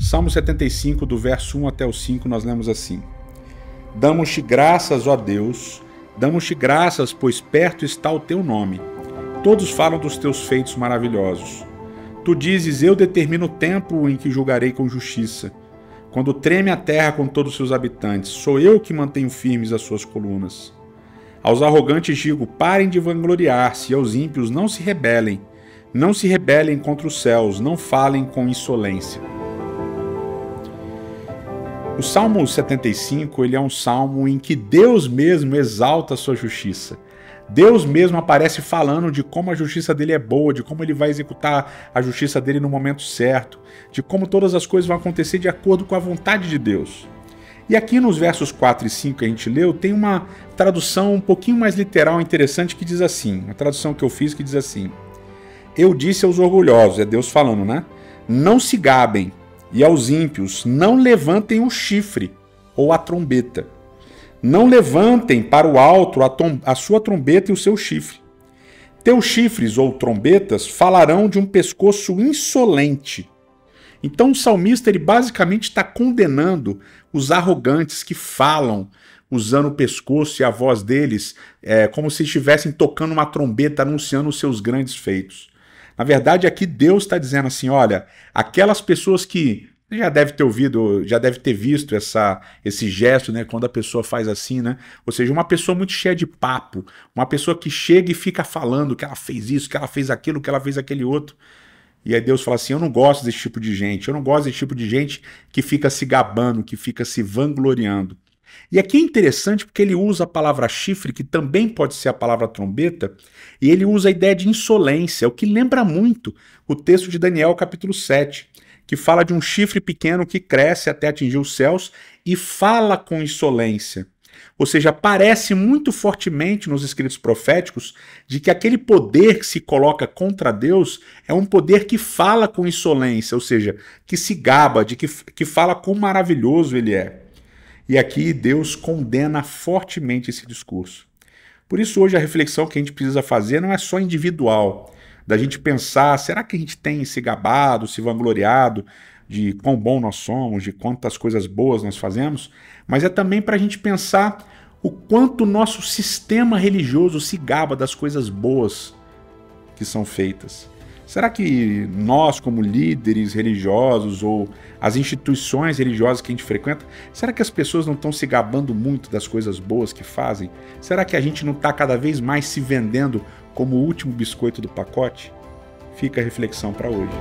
Salmo 75, do verso 1 até o 5, nós lemos assim: Damos-te graças, ó Deus, damos-te graças, pois perto está o teu nome. Todos falam dos teus feitos maravilhosos. Tu dizes, eu determino o tempo em que julgarei com justiça. Quando treme a terra com todos os seus habitantes, sou eu que mantenho firmes as suas colunas. Aos arrogantes digo, parem de vangloriar-se, e aos ímpios não se rebelem. Não se rebelem contra os céus, não falem com insolência. O Salmo 75, ele é um salmo em que Deus mesmo exalta a sua justiça. Deus mesmo aparece falando de como a justiça dele é boa, de como ele vai executar a justiça dele no momento certo, de como todas as coisas vão acontecer de acordo com a vontade de Deus. E aqui nos versos 4 e 5 que a gente leu, tem uma tradução um pouquinho mais literal interessante que diz assim, uma tradução que eu fiz que diz assim: Eu disse aos orgulhosos, é Deus falando, né? Não se gabem, e aos ímpios, não levantem o chifre ou a trombeta. Não levantem para o alto a sua trombeta e o seu chifre. Teus chifres ou trombetas falarão de um pescoço insolente. Então o salmista ele basicamente está condenando os arrogantes que falam usando o pescoço e a voz deles como se estivessem tocando uma trombeta anunciando os seus grandes feitos. Na verdade, aqui Deus está dizendo assim, olha, aquelas pessoas que já deve ter ouvido, já deve ter visto esse gesto, né, quando a pessoa faz assim, né? Ou seja, uma pessoa muito cheia de papo, uma pessoa que chega e fica falando que ela fez isso, que ela fez aquilo, que ela fez aquele outro. E aí Deus fala assim, eu não gosto desse tipo de gente, eu não gosto desse tipo de gente que fica se gabando, que fica se vangloriando. E aqui é interessante porque ele usa a palavra chifre, que também pode ser a palavra trombeta, e ele usa a ideia de insolência, o que lembra muito o texto de Daniel capítulo 7, que fala de um chifre pequeno que cresce até atingir os céus e fala com insolência. Ou seja, parece muito fortemente nos escritos proféticos de que aquele poder que se coloca contra Deus é um poder que fala com insolência, ou seja, que se gaba, que fala quão maravilhoso ele é. E aqui Deus condena fortemente esse discurso. Por isso hoje a reflexão que a gente precisa fazer não é só individual, da gente pensar, será que a gente tem se gabado, se vangloriado de quão bom nós somos, de quantas coisas boas nós fazemos, mas é também para a gente pensar o quanto o nosso sistema religioso se gaba das coisas boas que são feitas. Será que nós, como líderes religiosos ou as instituições religiosas que a gente frequenta, será que as pessoas não estão se gabando muito das coisas boas que fazem? Será que a gente não está cada vez mais se vendendo como o último biscoito do pacote? Fica a reflexão para hoje.